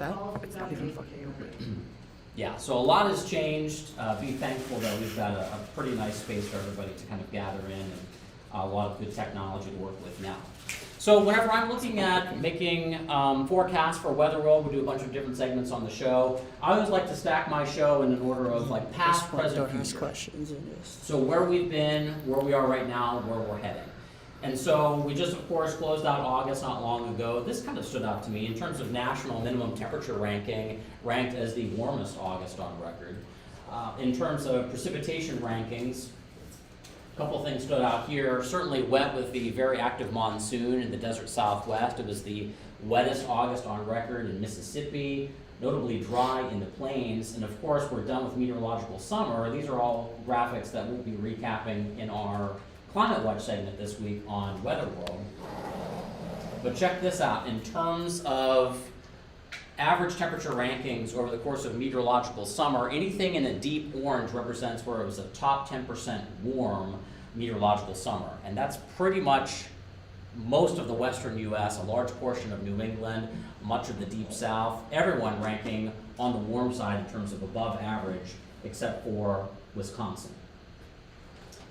that? It's not even fucking open. Yeah, so a lot has changed. Be thankful that we've got a pretty nice space for everybody to kind of gather in, and a lot of good technology to work with now. So whenever I'm looking at making forecasts for Weatherworld, we do a bunch of different segments on the show. I always like to stack my show in an order of like past, present, Don't ask future. questions and just. So where we've been, where we are right now, where we're heading. And so we just, of course, closed out August not long ago. This kind of stood out to me in terms of national minimum temperature ranking, ranked as the warmest August on record. In terms of precipitation rankings, a couple things stood out here. Certainly wet with the very active monsoon in the desert Southwest. It was the wettest August on record in Mississippi, notably dry in the plains. And of course, we're done with meteorological summer. These are all graphics that we'll be recapping in our Climate Watch segment this week on Weatherworld. But check this out. In terms of average temperature rankings over the course of meteorological summer, anything in a deep orange represents where it was a top 10% warm meteorological summer. And that's pretty much most of the western U.S., a large portion of New England, much of the deep south, everyone ranking on the warm side in terms of above average, except for Wisconsin.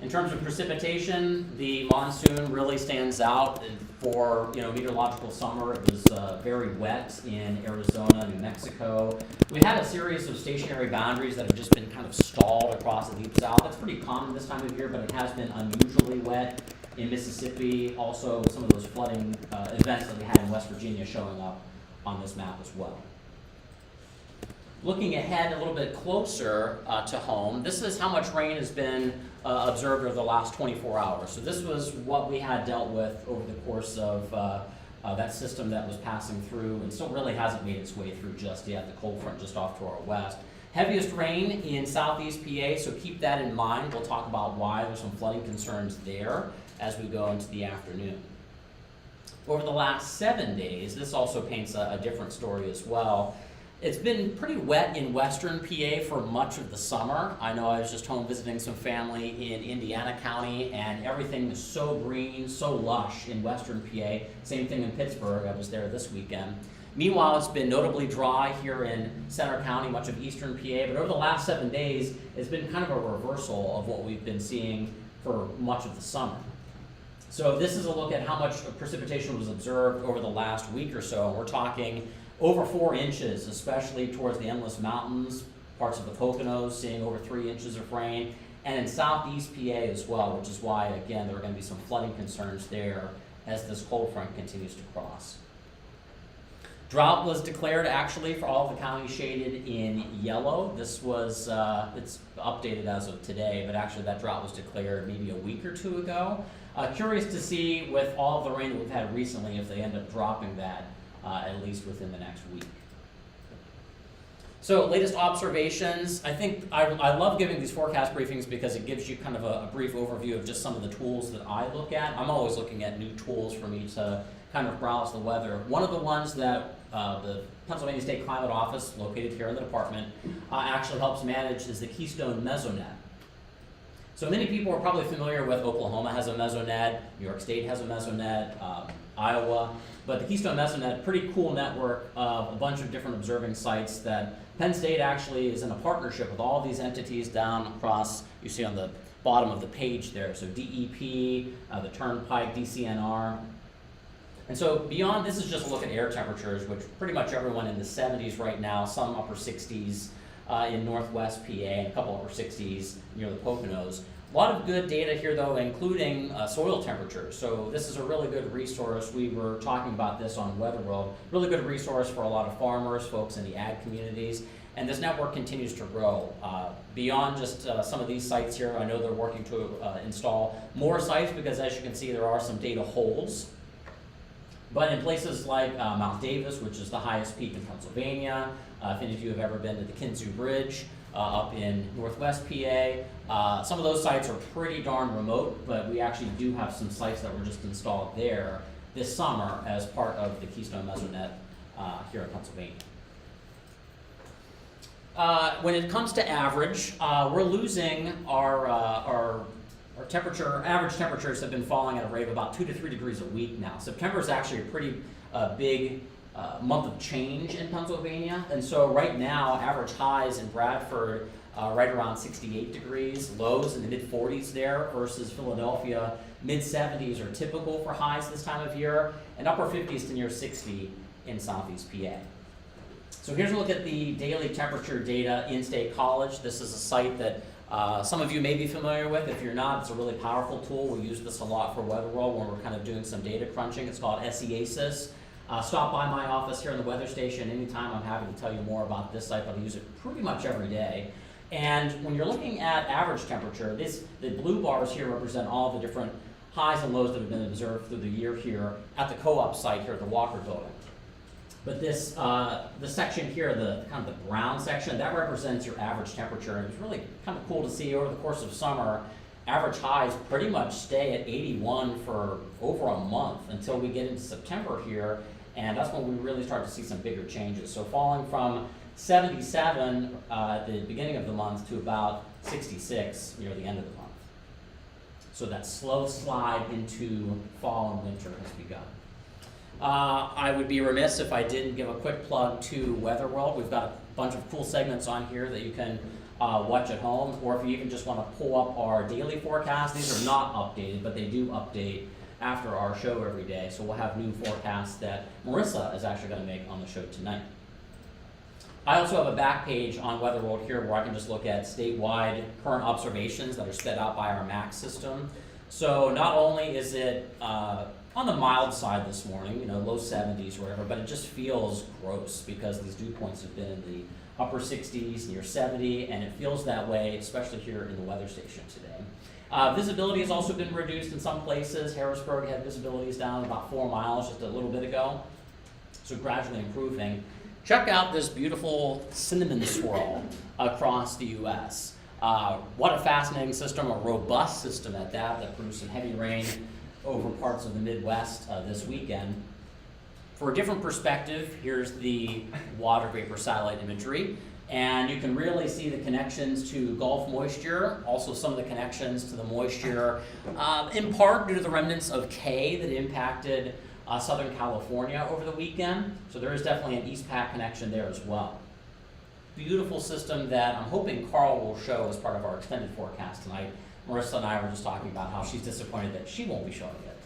In terms of precipitation, the monsoon really stands out for meteorological summer. It was very wet in Arizona, New Mexico. We had a series of stationary boundaries that have just been kind of stalled across the deep south. That's pretty common this time of year, but it has been unusually wet in Mississippi. Also, some of those flooding events that we had in West Virginia showing up on this map as well. Looking ahead a little bit closer to home, this is how much rain has been observed over the last 24 hours. So this was what we had dealt with over the course of that system that was passing through and still really hasn't made its way through just yet, the cold front just off to our west. Heaviest rain in southeast PA, so keep that in mind. We'll talk about why there's some flooding concerns there as we go into the afternoon. Over the last 7 days, this also paints a different story as well. It's been pretty wet in western PA for much of the summer. I know I was just home visiting some family in Indiana County, and everything is so green, so lush in western PA. Same thing in Pittsburgh. I was there this weekend. Meanwhile, it's been notably dry here in Center County, much of eastern PA, but over the last 7 days, it's been kind of a reversal of what we've been seeing for much of the summer. So this is a look at how much precipitation was observed over the last week or so. We're talking over 4 inches, especially towards the Endless Mountains, parts of the Poconos, seeing over 3 inches of rain, and in southeast PA as well, which is why, again, there are going to be some flooding concerns there as this cold front continues to cross. Drought was declared actually for all of the counties shaded in yellow. This was, it's updated as of today, but actually that drought was declared maybe a week or two ago. Curious to see with all of the rain that we've had recently if they end up dropping that at least within the next week. So latest observations. I think I love giving these forecast briefings because it gives you kind of a brief overview of just some of the tools that I look at. I'm always looking at new tools for me to kind of browse the weather. One of the ones that the Pennsylvania State Climate Office, located here in the department, actually helps manage is the Keystone Mesonet. So many people are probably familiar with Oklahoma has a mesonet, New York State has a mesonet, Iowa, but the Keystone Mesonet, pretty cool network of a bunch of different observing sites that Penn State actually is in a partnership with all these entities down across, you see on the bottom of the page there, so DEP, the Turnpike, DCNR. And so beyond, this is just a look at air temperatures, which pretty much everyone in the 70s right now, some upper 60s in northwest PA, and a couple upper 60s near the Poconos. A lot of good data here though, including soil temperatures. So this is a really good resource. We were talking about this on Weatherworld. Really good resource for a lot of farmers, folks in the ag communities. And this network continues to grow. Beyond just some of these sites here, I know they're working to install more sites because as you can see, there are some data holes. But in places like Mount Davis, which is the highest peak in Pennsylvania, if any of you have ever been to the Kinzig Bridge up in northwest PA, some of those sites are pretty darn remote, but we actually do have some sites that were just installed there this summer as part of the Keystone Mesonet here in Pennsylvania. When it comes to average, we're losing our temperature, average temperatures have been falling at a rate of about 2 to 3 degrees a week now. September is actually a pretty big month of change in Pennsylvania. And so right now, average highs in Bradford right around 68 degrees, lows in the mid-40s there versus Philadelphia. Mid-70s are typical for highs this time of year, and upper 50s to near 60 in southeast PA. So here's a look at the daily temperature data in State College. This is a site that some of you may be familiar with. If you're not, it's a really powerful tool. We use this a lot for Weatherworld when we're kind of doing some data crunching. It's called SEASIS. Stop by my office here in the weather station anytime. I'm happy to tell you more about this site, but I use it pretty much every day. And when you're looking at average temperature, the blue bars here represent all the different highs and lows that have been observed through the year here at the co-op site here at the Walker Building. But this section here, the kind of the brown section, that represents your average temperature. And it's really kind of cool to see over the course of summer, average highs pretty much stay at 81 for over a month until we get into September here, and that's when we really start to see some bigger changes. So falling from 77 at the beginning of the month to about 66 near the end of the month. So that slow slide into fall and winter has begun. I would be remiss if I didn't give a quick plug to Weatherworld. We've got a bunch of cool segments on here that you can watch at home, or if you even just want to pull up our daily forecast. These are not updated, but they do update after our show every day. So we'll have new forecasts that Marissa is actually going to make on the show tonight. I also have a back page on Weatherworld here where I can just look at statewide current observations that are sped out by our MAX system. So not only is it on the mild side this morning, low 70s or whatever, but it just feels gross because these dew points have been in the upper 60s, near 70, and it feels that way, especially here in the weather station today. Visibility has also been reduced in some places. Harrisburg had visibilities down about 4 miles just a little bit ago, so gradually improving. Check out this beautiful cinnamon swirl across the U.S. What a fascinating system, a robust system at that produced some heavy rain over parts of the Midwest this weekend. For a different perspective, here's the water vapor satellite imagery, and you can really see the connections to Gulf moisture, also some of the connections to the moisture, in part due to the remnants of K that impacted Southern California over the weekend. So there is definitely an East Pac connection there as well. Beautiful system that I'm hoping Carl will show as part of our extended forecast tonight. Marissa and I were just talking about how she's disappointed that she won't be showing it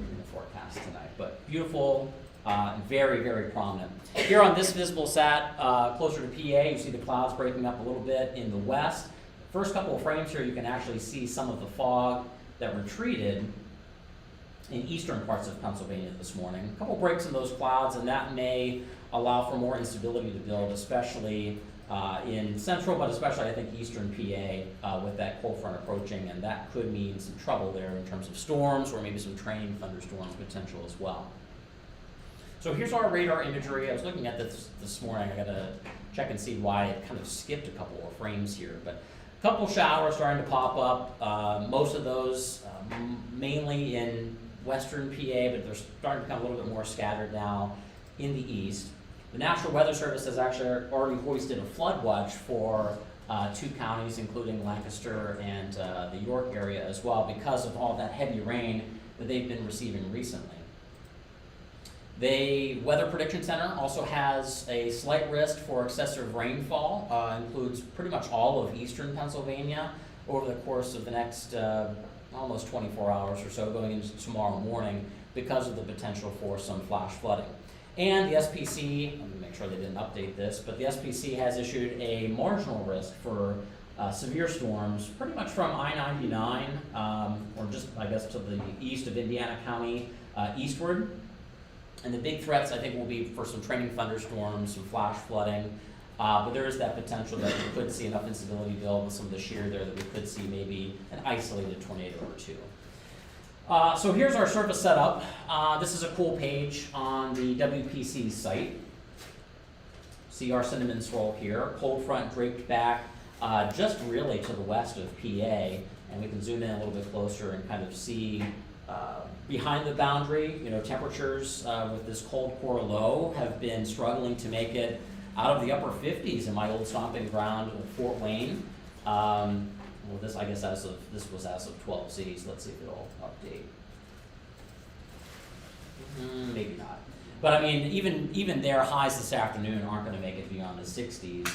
in the forecast tonight. But beautiful, very, very prominent. Here on this visible sat, closer to PA, you see the clouds breaking up a little bit in the west. First couple of frames here, you can actually see some of the fog that retreated in eastern parts of Pennsylvania this morning. A couple breaks in those clouds, and that may allow for more instability to build, especially in central, but especially I think eastern PA with that cold front approaching, and that could mean some trouble there in terms of storms or maybe some training thunderstorms potential as well. So here's our radar imagery. I was looking at this morning. I gotta check and see why it kind of skipped a couple of frames here, but a couple showers starting to pop up. Most of those mainly in western PA, but they're starting to become a little bit more scattered now in the east. The National Weather Service has actually already hoisted a flood watch for 2 counties, including Lancaster and the York area as well, because of all that heavy rain that they've been receiving recently. The Weather Prediction Center also has a slight risk for excessive rainfall, includes pretty much all of eastern Pennsylvania over the course of the next almost 24 hours or so going into tomorrow morning because of the potential for some flash flooding. And the SPC, let me make sure they didn't update this, but the SPC has issued a marginal risk for severe storms pretty much from I-99 or just I guess to the east of Indiana County eastward. And the big threats I think will be for some training thunderstorms, some flash flooding, but there is that potential that we could see enough instability build with some of the shear there that we could see maybe an isolated tornado or two. So here's our surface setup. This is a cool page on the WPC site. See our cinnamon swirl here, cold front draped back just really to the west of PA, and we can zoom in a little bit closer and kind of see behind the boundary, temperatures with this cold core low have been struggling to make it out of the upper 50s in my old stomping ground of Fort Wayne. Well, this I guess this was as of 12 Cs. Let's see if it'll update. Maybe not. But I mean, even their highs this afternoon aren't going to make it beyond the 60s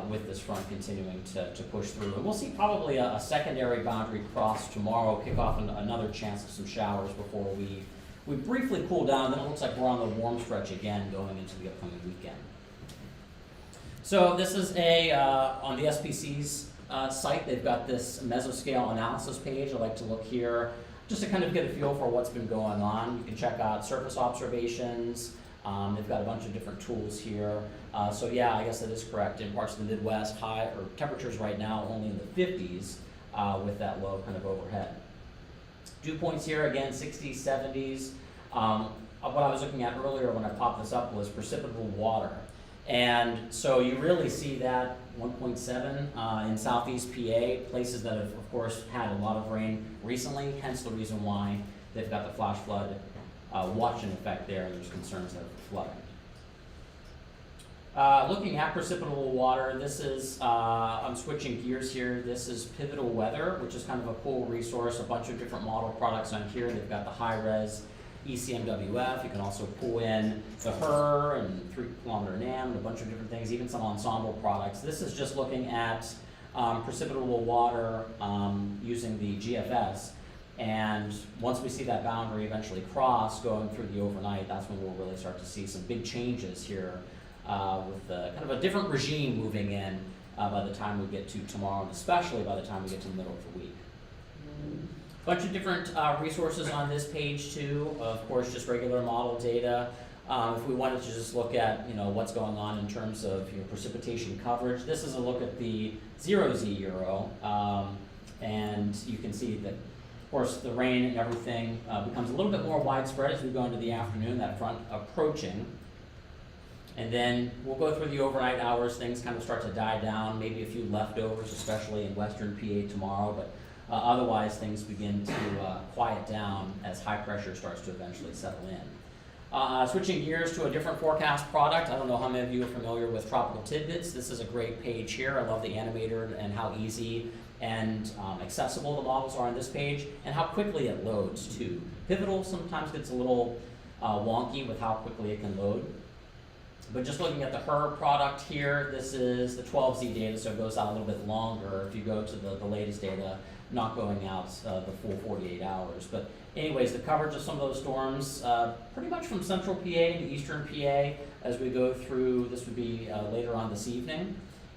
with this front continuing to push through. And we'll see probably a secondary boundary cross tomorrow, kick off another chance of some showers before we briefly cool down. Then it looks like we're on the warm stretch again going into the upcoming weekend. So this is on the SPC's site, they've got this Mesoscale Analysis page. I like to look here just to kind of get a feel for what's been going on. You can check out surface observations. They've got a bunch of different tools here. So yeah, I guess that is correct. In parts of the Midwest, temperatures right now only in the 50s with that low kind of overhead. Dew points here, again, 60s, 70s. What I was looking at earlier when I popped this up was precipitable water. And so you really see that 1.7 in southeast PA, places that have, of course, had a lot of rain recently, hence the reason why they've got the flash flood watch in effect there, and there's concerns of flooding. Looking at precipitable water, this is, I'm switching gears here, this is Pivotal Weather, which is kind of a cool resource, a bunch of different model products on here. They've got the high-res ECMWF, you can also pull in the HER and 3-kilometer NAM and a bunch of different things, even some ensemble products. This is just looking at precipitable water using the GFS, and once we see that boundary eventually cross going through the overnight, that's when we'll really start to see some big changes here with kind of a different regime moving in by the time we get to tomorrow, and especially by the time we get to the middle of the week. Bunch of different resources on this page too. Of course, just regular model data. If we wanted to just look at what's going on in terms of precipitation coverage, this is a look at the 0Z Euro, and you can see that, of course, the rain and everything becomes a little bit more widespread as we go into the afternoon. That front approaching, and then we'll go through the overnight hours. Things kind of start to die down. Maybe a few leftovers, especially in western PA tomorrow, but. Otherwise, things begin to quiet down as high pressure starts to eventually settle in. Switching gears to a different forecast product, I don't know how many of you are familiar with Tropical Tidbits. This is a great page here. I love the animator and how easy and accessible the models are on this page, and how quickly it loads too. Pivotal sometimes gets a little wonky with how quickly it can load. But just looking at the HER product here, this is the 12Z data, so it goes out a little bit longer if you go to the latest data, not going out the full 48 hours. But anyways, the coverage of some of those storms, pretty much from central PA to eastern PA as we go through, this would be later on this evening.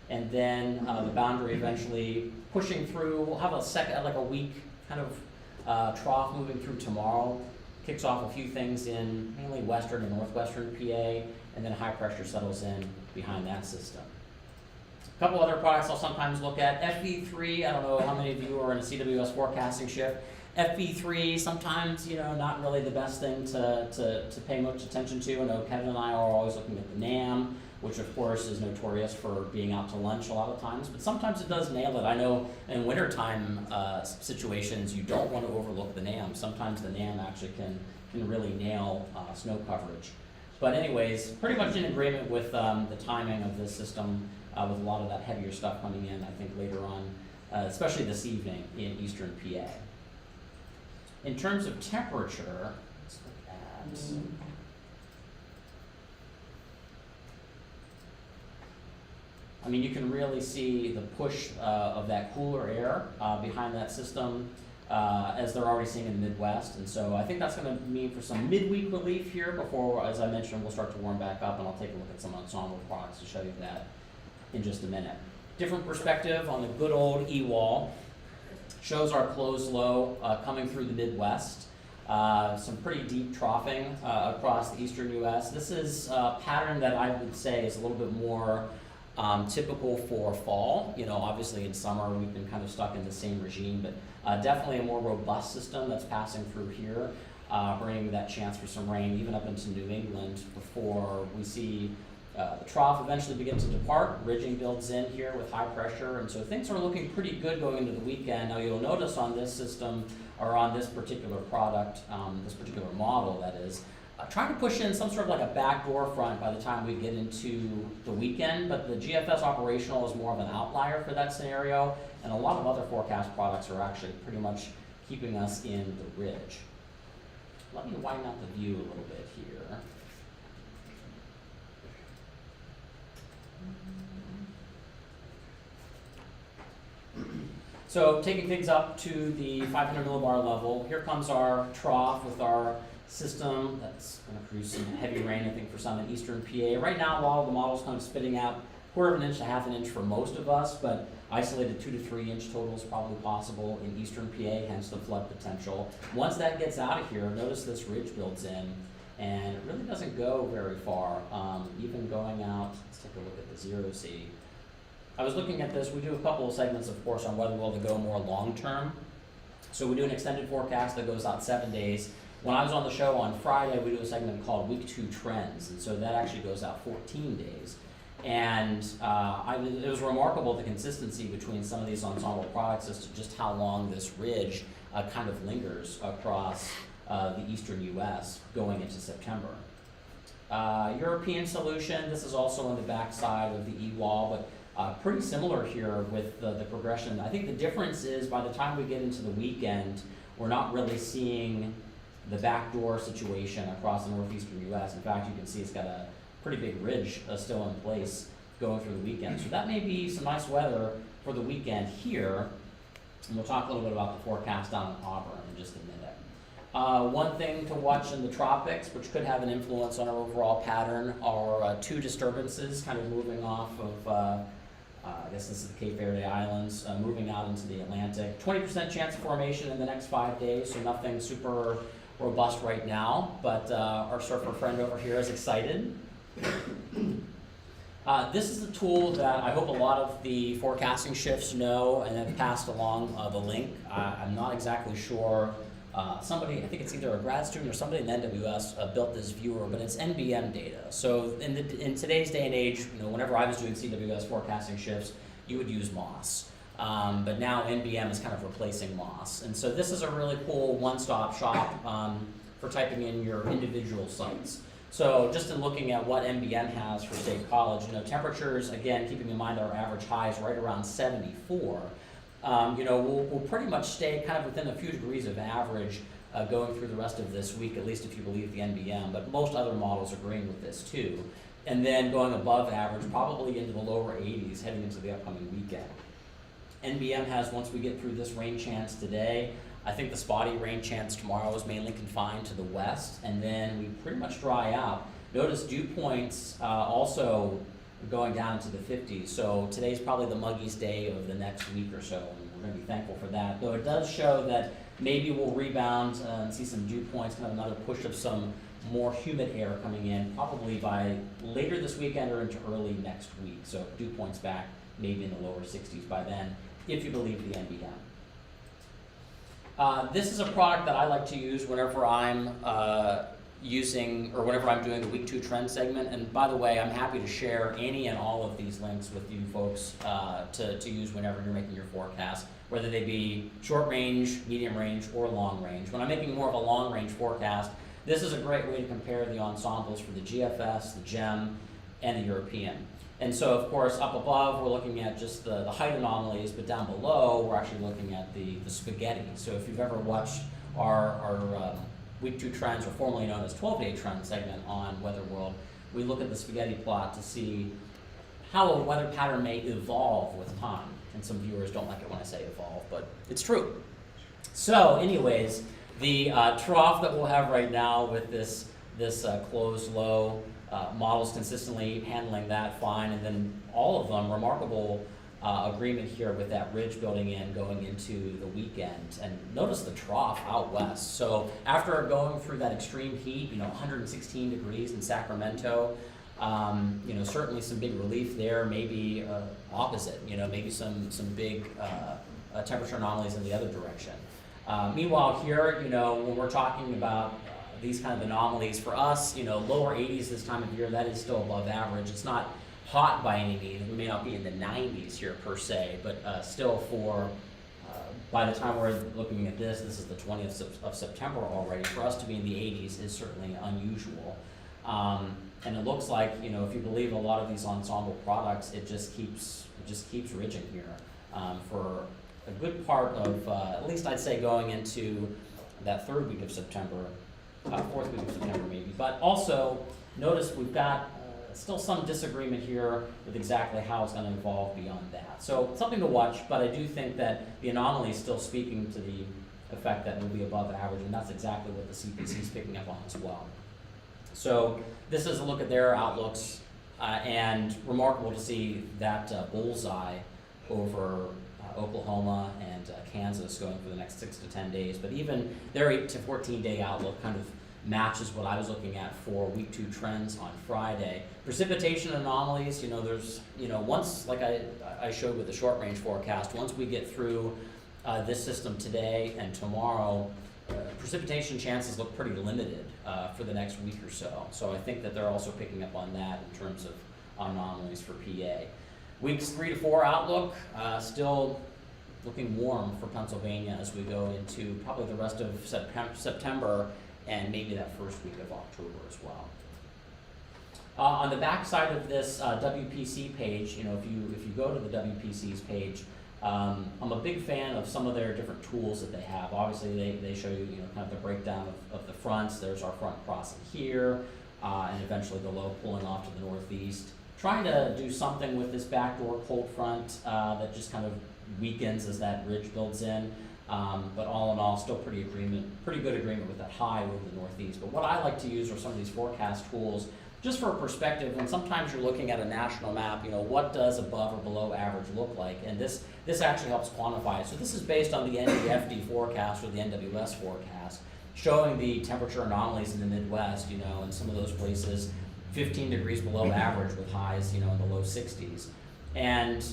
And then the boundary eventually pushing through. We'll have a week kind of trough moving through tomorrow. Kicks off a few things in mainly western and northwestern PA, and then high pressure settles in behind that system. A couple other products I'll sometimes look at. FV3, I don't know how many of you are in a CWS forecasting shift. FV3, sometimes, not really the best thing to pay much attention to. I know Kevin and I are always looking at the NAM, which of course is notorious for being out to lunch a lot of times, but sometimes it does nail it. I know in wintertime situations, you don't want to overlook the NAM. Sometimes the NAM actually can really nail snow coverage. But anyways, pretty much in agreement with the timing of this system with a lot of that heavier stuff coming in, I think later on, especially this evening in eastern PA. In terms of temperature, let's look at... I mean, you can really see the push of that cooler air behind that system as they're already seeing in the Midwest. And so I think that's going to mean for some midweek relief here before, as I mentioned, we'll start to warm back up, and I'll take a look at some ensemble products to show you that in just a minute. Different perspective on the good old E-wall. Shows our closed low coming through the Midwest. Some pretty deep troughing across the eastern U.S. This is a pattern that I would say is a little bit more typical for fall. Obviously in summer we've been kind of stuck in the same regime, but definitely a more robust system that's passing through here, bringing that chance for some rain even up into New England before we see the trough eventually begin to depart. Ridging builds in here with high pressure, and so things are looking pretty good going into the weekend. Now you'll notice on this system, or on this particular product, this particular model that is, trying to push in some sort of like a backdoor front by the time we get into the weekend, but the GFS operational is more of an outlier for that scenario, and a lot of other forecast products are actually pretty much keeping us in the ridge. Let me widen out the view a little bit here. So taking things up to the 500 millibar level, here comes our trough with our system that's going to produce some heavy rain, I think, for some in eastern PA. Right now, a lot of the models kind of spitting out quarter of an inch to half an inch for most of us, but isolated 2 to 3 inch totals probably possible in eastern PA, hence the flood potential. Once that gets out of here, notice this ridge builds in, and it really doesn't go very far. Even going out, let's take a look at the 0C. I was looking at this, we do a couple of segments, of course, on Weatherworld that go more long-term. So we do an extended forecast that goes out 7 days. When I was on the show on Friday, we do a segment called Week 2 Trends, and so that actually goes out 14 days. And it was remarkable the consistency between some of these ensemble products as to just how long this ridge kind of lingers across the eastern US going into September. European solution, this is also on the backside of the E-wall, but pretty similar here with the progression. I think the difference is by the time we get into the weekend, we're not really seeing the backdoor situation across the northeastern US. In fact, you can see it's got a pretty big ridge still in place going through the weekend. So that may be some nice weather for the weekend here. And we'll talk a little bit about the forecast down in Auburn in just a minute. One thing to watch in the tropics, which could have an influence on our overall pattern, are 2 disturbances kind of moving off of I guess this is the Cape Verde Islands, moving out into the Atlantic. 20% chance of formation in the next 5 days, so nothing super robust right now, but our surfer friend over here is excited. This is a tool that I hope a lot of the forecasting shifts know and have passed along the link. I'm not exactly sure. Somebody, I think it's either a grad student or somebody in NWS built this viewer, but it's NBM data. So in today's day and age, whenever I was doing CWS forecasting shifts, you would use MOS. But now NBM is kind of replacing MOS. And so this is a really cool one-stop shop for typing in your individual sites. So just in looking at what NBM has for State College, temperatures, again, keeping in mind our average high is right around 74. We'll pretty much stay kind of within a few degrees of average going through the rest of this week, at least if you believe the NBM, but most other models are agreeing with this too. And then going above average, probably into the lower 80s heading into the upcoming weekend. NBM has, once we get through this rain chance today, I think the spotty rain chance tomorrow is mainly confined to the west, and then we pretty much dry out. Notice dew points also going down into the 50s, so today's probably the muggiest day of the next week or so, and we're going to be thankful for that. Though it does show that maybe we'll rebound and see some dew points, kind of another push of some more humid air coming in, probably by later this weekend or into early next week. So dew points back maybe in the lower 60s by then, if you believe the NBM. This is a product that I like to use whenever I'm whenever I'm doing the Week 2 trend segment. And by the way, I'm happy to share any and all of these links with you folks to use whenever you're making your forecast, whether they be short range, medium range, or long range. When I'm making more of a long range forecast, this is a great way to compare the ensembles for the GFS, the GEM, and the European. And so, of course, up above, we're looking at just the height anomalies, but down below, we're actually looking at the spaghetti. So if you've ever watched our Week 2 trends, or formerly known as 12-day trend segment on Weatherworld, we look at the spaghetti plot to see how a weather pattern may evolve with time. And some viewers don't like it when I say evolve, but it's true. So anyways, the trough that we'll have right now with this closed low, models consistently handling that fine, and then all of them, remarkable agreement here with that ridge building in going into the weekend. And notice the trough out west. So after going through that extreme heat, 116 degrees in Sacramento, certainly some big relief there, maybe opposite, maybe some big temperature anomalies in the other direction. Meanwhile here, when we're talking about these kind of anomalies for us, lower 80s this time of year, that is still above average. It's not hot by any means. We may not be in the 90s here per se, but still by the time we're looking at this is the 20th of September already. For us to be in the 80s is certainly unusual. And it looks like, if you believe a lot of these ensemble products, it just keeps ridging here for a good part of, at least I'd say going into that third week of September, fourth week of September maybe. But also, notice we've got still some disagreement here with exactly how it's going to evolve beyond that. So something to watch, but I do think that the anomaly is still speaking to the effect that will be above average, and that's exactly what the CPC is picking up on as well. So this is a look at their outlooks, and remarkable to see that bullseye over Oklahoma and Kansas going for the next 6 to 10 days. But even their 8 to 14 day outlook kind of matches what I was looking at for week 2 trends on Friday. Precipitation anomalies, there's, once, like I showed with the short range forecast, once we get through this system today and tomorrow, precipitation chances look pretty limited for the next week or so. So I think that they're also picking up on that in terms of anomalies for PA. Weeks 3 to 4 outlook, still looking warm for Pennsylvania as we go into probably the rest of September and maybe that first week of October as well. On the back side of this WPC page, if you go to the WPC's page, I'm a big fan of some of their different tools that they have. Obviously, they show you, kind of the breakdown of the fronts. There's our front crossing here, and eventually the low pulling off to the northeast. Trying to do something with this backdoor cold front that just kind of weakens as that ridge builds in. But all in all, still pretty good agreement with that high over the northeast. But what I like to use are some of these forecast tools just for perspective, when sometimes you're looking at a national map, what does above or below average look like? And this actually helps quantify it. So this is based on the NDFD forecast or the NWS forecast, showing the temperature anomalies in the Midwest, in some of those places, 15 degrees below average with highs, in the low 60s. And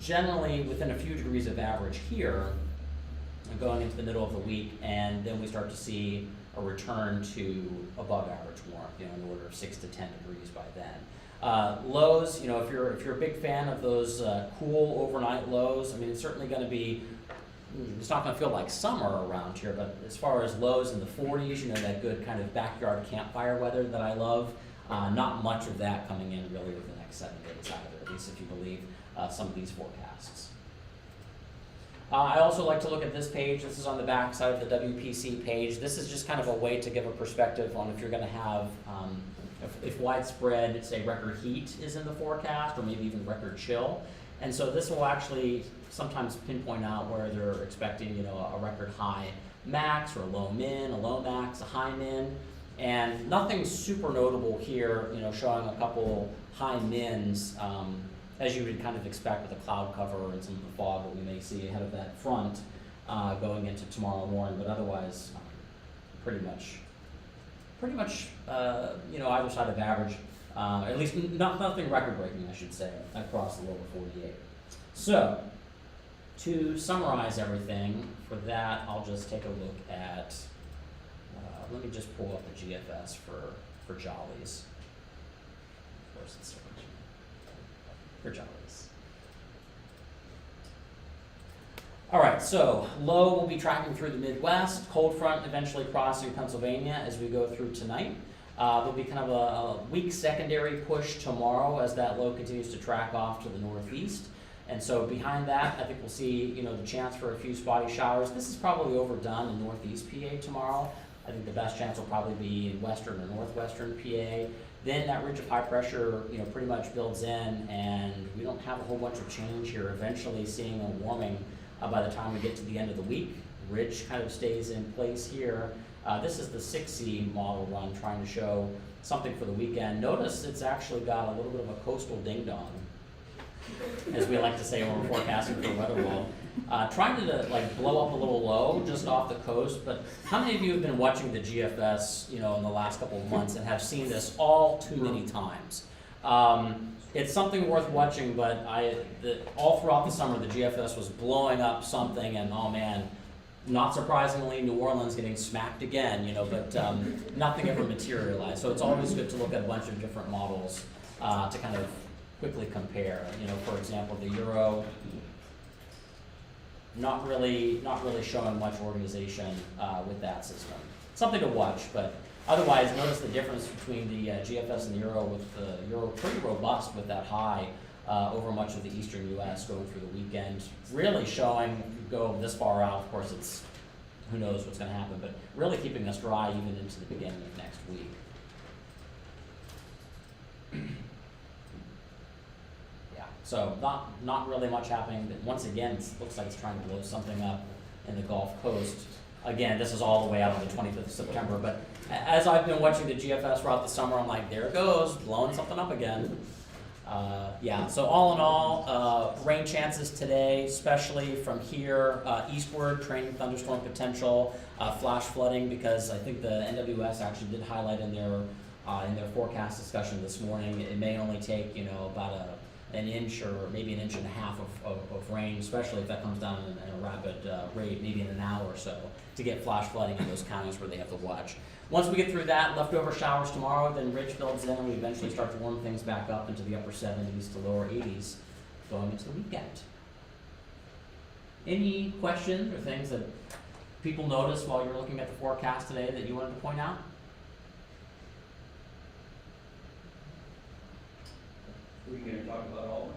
generally within a few degrees of average here, going into the middle of the week, and then we start to see a return to above average warmth, in the order of 6 to 10 degrees by then. Lows, if you're a big fan of those cool overnight lows, it's certainly going to be, it's not going to feel like summer around here, but as far as lows in the 40s, that good kind of backyard campfire weather that I love, not much of that coming in really over the next 7 days either, at least if you believe some of these forecasts. I also like to look at this page. This is on the back side of the WPC page. This is just kind of a way to give a perspective on if you're going to have, if widespread, say, record heat is in the forecast, or maybe even record chill. And so this will actually sometimes pinpoint out where they're expecting, a record high max or a low min, a low max, a high min. And nothing super notable here, showing a couple high mins, as you would kind of expect with the cloud cover and some of the fog that we may see ahead of that front going into tomorrow morning. But otherwise, pretty much, either side of average, at least nothing record-breaking, I should say, across the lower 48. So, to summarize everything, for that, I'll just take a look at, let me just pull up the GFS for jollies. Of course, it's for jollies. All right, so low will be tracking through the Midwest, cold front eventually crossing Pennsylvania as we go through tonight. There'll be kind of a weak secondary push tomorrow as that low continues to track off to the northeast. And so behind that, I think we'll see, the chance for a few spotty showers. This is probably overdone in northeast PA tomorrow. I think the best chance will probably be in western or northwestern PA. Then that ridge of high pressure, pretty much builds in, and we don't have a whole bunch of change here. Eventually seeing a warming by the time we get to the end of the week. Ridge kind of stays in place here. This is the 6C model run trying to show something for the weekend. Notice it's actually got a little bit of a coastal ding-dong, as we like to say when we're forecasting for Weatherworld. Trying to blow up a little low just off the coast, but how many of you have been watching the GFS, in the last couple of months and have seen this all too many times? It's something worth watching, but all throughout the summer the GFS was blowing up something, and oh man, not surprisingly, New Orleans getting smacked again, but nothing ever materialized. So it's always good to look at a bunch of different models to kind of quickly compare. For example, the Euro, not really showing much organization with that system. Something to watch, but otherwise, notice the difference between the GFS and the Euro, with the Euro pretty robust with that high over much of the eastern U.S. going through the weekend. Really showing, if you go this far out, of course, it's who knows what's going to happen, but really keeping us dry even into the beginning of next week. So not really much happening, but once again, it looks like it's trying to blow something up in the Gulf Coast. Again, this is all the way out on the 25th of September, but as I've been watching the GFS throughout the summer, I'm like, there it goes, blowing something up again. Yeah, so all in all, rain chances today, especially from here eastward, training thunderstorm potential, flash flooding, because I think the NWS actually did highlight in their forecast discussion this morning, it may only take, about an inch or maybe an inch and a half of rain, especially if that comes down in a rapid rate, maybe in an hour or so, to get flash flooding in those counties where they have to watch. Once we get through that, leftover showers tomorrow, then ridge builds in, and we eventually start to warm things back up into the upper 70s to lower 80s going into the weekend. Any questions or things that people noticed while you were looking at the forecast today that you wanted to point out? Were you going to talk about Auburn?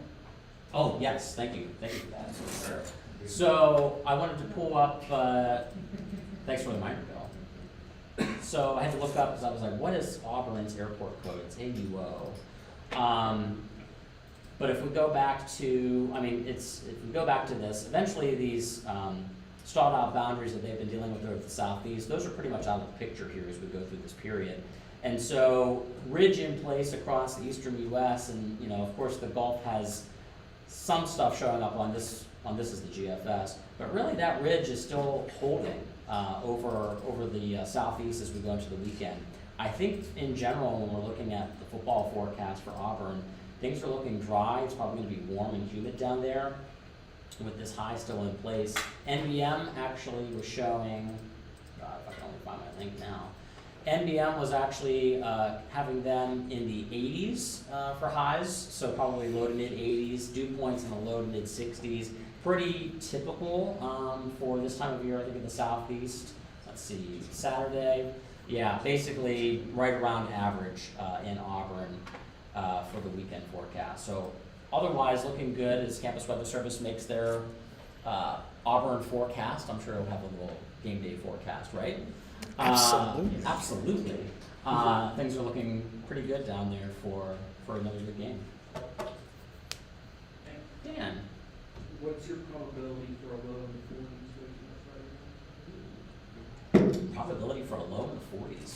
Oh, yes, thank you for that. Sure. So I wanted to pull up, thanks for the reminder, Bill. So I had to look up because I was like, what is Auburn's airport code? It's AUO. But if we go back to, if we go back to this, eventually these stalled out boundaries that they've been dealing with over the southeast, those are pretty much out of the picture here as we go through this period. And so ridge in place across the eastern U.S. and of course the Gulf has some stuff showing up on this is the GFS, but really that ridge is still holding over the southeast as we go into the weekend. I think in general when we're looking at the football forecast for Auburn, things are looking dry. It's probably going to be warm and humid down there with this high still in place. NBM actually was showing, if I can only find my link now, NBM was actually having them in the 80s for highs, so probably low to mid 80s, dew points in the low to mid 60s. Pretty typical for this time of year, I think in the southeast. Let's see, Saturday. Yeah, basically right around average in Auburn for the weekend forecast. So otherwise looking good as Campus Weather Service makes their Auburn forecast. I'm sure it'll have a little game day forecast, right? Absolutely. Absolutely. Things are looking pretty good down there for another good game. Dan. What's your probability for a low in the 40s? Probability for a low in the 40s.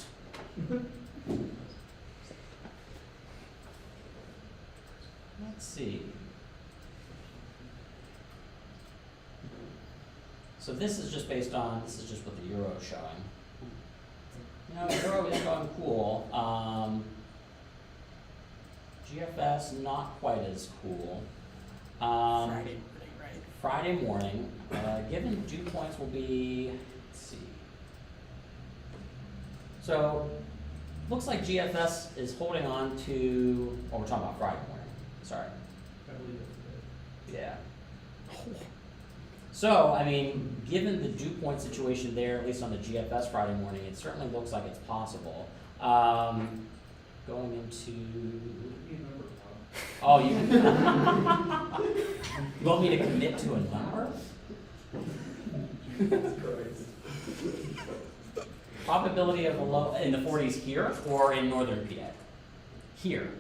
Let's see. So this is just what the Euro is showing. Euro is going cool. GFS not quite as cool. Friday morning, given dew points will be, let's see. So, looks like GFS is holding on to, we're talking about Friday morning, sorry. I believe it's Yeah. So, given the dew point situation there, at least on the GFS Friday morning, it certainly looks like it's possible. Going into, you remember, oh, you want me to commit to a number? Probability of a low in the 40s here or in northern PA? Here.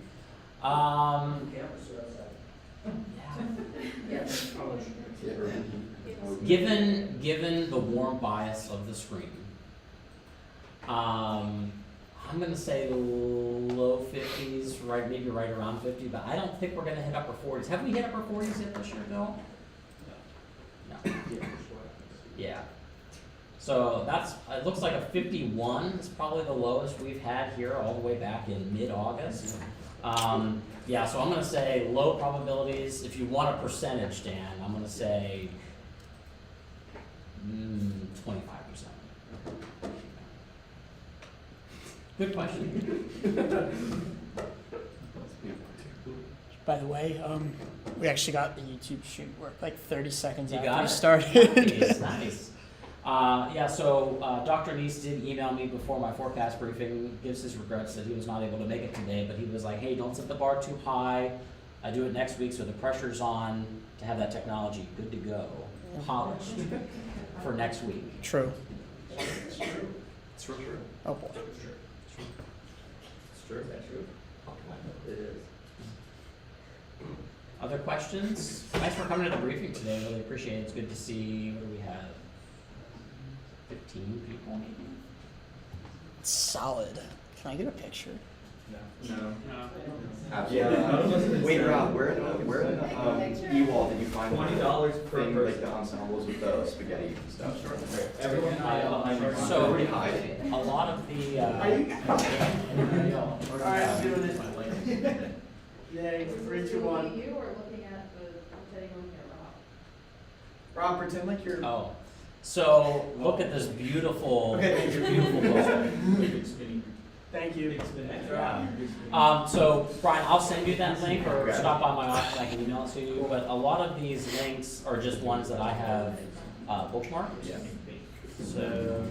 Given the warm bias of the screen, I'm going to say low 50s, maybe right around 50, but I don't think we're going to hit upper 40s. Have we hit upper 40s yet this year, Bill? No. Yeah. So it looks like a 51 is probably the lowest we've had here all the way back in mid-August. Yeah, so I'm going to say low probabilities. If you want a percentage, Dan, I'm going to say 25%. Good question. By the way, we actually got the YouTube shoot work like 30 seconds You after got we it? started. Nice. Yeah, so Dr. Neese did email me before my forecast briefing, gives his regrets that he was not able to make it today, but he was like, hey, don't set the bar too high. I do it next week, so the pressure's on to have that technology good to go, polished for next week. True. It's true. It's true. Oh boy. It's true. It's true. Is that true? It is. Other questions? Thanks for coming to the briefing today. Really appreciate it. It's good to see. What do we have? 15 people, maybe. Solid. Can I get a picture? No. Yeah. Wait, Rob, where in E-Wall did you find $20 per thing, person. like the ensembles with the spaghetti and stuff? Everyone. So, Pretty high. a lot of the. Alright, doing it. Yay, 3, 2, 1. You are looking at the, pretending looking at Rob. Rob, pretend like you're. Oh, so look at this beautiful, Okay. beautiful book. Thank you. Yeah. So Brian, I'll send you that link, or Okay. stop by my office. I can email it to you. But a lot of these links are just ones that I have bookmarked. Yeah. So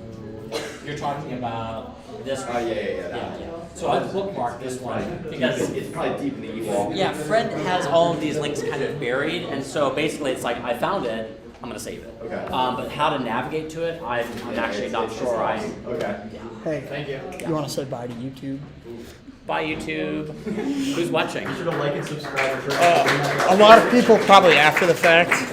you're talking about this. Oh, yeah. Yeah. So I've bookmarked this one because. It's probably deep in the E-Wall. Yeah, Fred has all of these links kind of buried, and so basically it's like I found it, I'm gonna save it. Okay. But how to navigate to it, I'm actually not sure. Okay. Hey, Thank you. you want to say bye to YouTube? Bye YouTube. Who's watching? Be sure to like and subscribe. A lot of people probably after the fact.